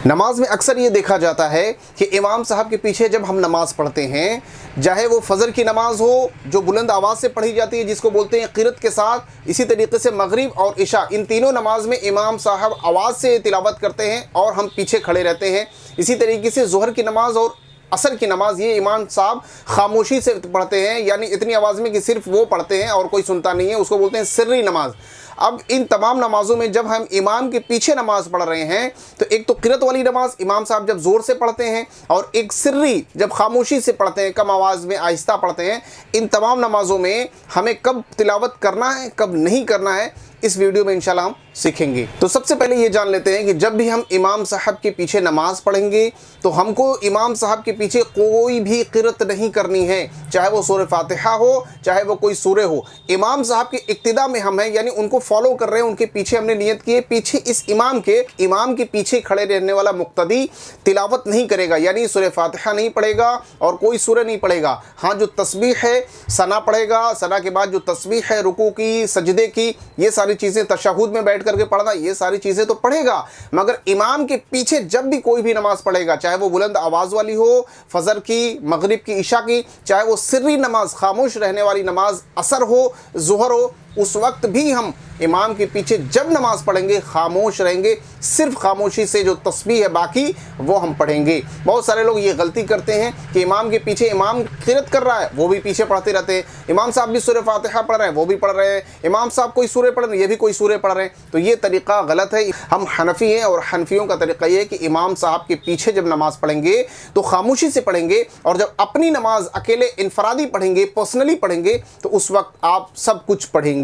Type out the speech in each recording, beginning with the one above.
नमाज में अक्सर ये देखा जाता है कि इमाम साहब के पीछे जब हम नमाज़ पढ़ते हैं, चाहे वो फ़जर की नमाज़ हो जो बुलंद आवाज़ से पढ़ी जाती है जिसको बोलते हैं क़िरत के साथ, इसी तरीके से मगरिब और इशा, इन तीनों नमाज में इमाम साहब आवाज़ से तिलावत करते हैं और हम पीछे खड़े रहते हैं। इसी तरीके से ज़ोहर की नमाज़ और असर की नमाज़ ये इमाम साहब खामोशी से पढ़ते हैं, यानी इतनी आवाज़ में कि सिर्फ वो पढ़ते हैं और कोई सुनता नहीं है, उसको बोलते हैं सिर्री नमाज। अब इन तमाम नमाज़ों में जब हम इमाम के पीछे नमाज़ पढ़ रहे हैं तो एक तो क़िरत वाली नमाज़ इमाम साहब जब ज़ोर से पढ़ते हैं और एक सिर्री जब खामोशी से पढ़ते हैं, कम आवाज़ में आहिस्ता पढ़ते हैं। इन तमाम नमाज़ों में हमें कब तिलावत करना है कब नहीं करना है इस वीडियो में इंशाल्लाह हम सीखेंगे। तो सबसे पहले ये जान लेते हैं कि जब भी हम इमाम साहब के पीछे नमाज़ पढ़ेंगे तो हमको इमाम साहब के पीछे कोई भी क़िरत नहीं करनी है, चाहे वो सूरह फातिहा हो चाहे वो कोई सूरह हो। इमाम साहब के इक्तिदा में हम हैं, यानी उनको फॉलो कर रहे हैं, उनके पीछे हमने नियत की है। पीछे इस इमाम के पीछे खड़े रहने वाला मुक्तदी तिलावत नहीं करेगा, यानी सूरह फातिहा नहीं पढ़ेगा और कोई सूरह नहीं पढ़ेगा। हाँ, जो तस्बीह है सना पढ़ेगा, सना के बाद जो तस्बीह है रुकू की सजदे की, ये सारी चीज़ें, तशहुद में बैठ करके पढ़ना, ये सारी चीज़ें तो पढ़ेगा। मगर इमाम के पीछे जब भी कोई भी नमाज़ पढ़ेगा, चाहे वो बुलंद आवाज़ वाली हो, फजर की, मगरिब की, इशा की, चाहे वो सिर्री नमाज खामोश रहने वाली नमाज असर हो, ज़ोहर हो, उस वक्त भी हम इमाम के पीछे जब नमाज़ पढ़ेंगे खामोश रहेंगे, सिर्फ खामोशी से जो तस्बीह है बाकी वो हम पढ़ेंगे। बहुत सारे लोग ये गलती करते हैं कि इमाम के पीछे इमाम क़िरत कर रहा है वो भी पीछे पढ़ते रहते हैं, इमाम साहब भी सूरह फातिहा पढ़ रहे हैं वो भी पढ़ रहे हैं, इमाम साहब कोई सूरह पढ़ रहे हैं ये भी कोई सूरह पढ़ रहे हैं। तो ये तरीक़ा गलत है। हम हनफ़ी हैं और हनफियों का तरीक़ा ये है कि इमाम साहब के पीछे जब नमाज़ पढ़ेंगे तो खामोशी से पढ़ेंगे और जब अपनी नमाज अकेले इनफरादी पढ़ेंगे, पर्सनली पढ़ेंगे, तो उस वक्त आप सब कुछ पढ़ेंगे।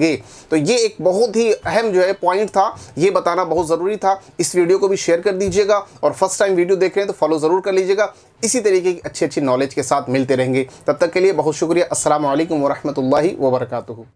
तो ये एक बहुत ही अहम जो है पॉइंट था, ये बताना बहुत ज़रूरी था। इस वीडियो को भी शेयर कर दीजिएगा और फर्स्ट टाइम वीडियो देख रहे हैं तो फॉलो ज़रूर कर लीजिएगा। इसी तरीके की अच्छी नॉलेज के साथ मिलते रहेंगे। तब तक के लिए बहुत शुक्रिया। अस्सलामु अलैकुम व रहमतुल्लाहि व बरकातुहू।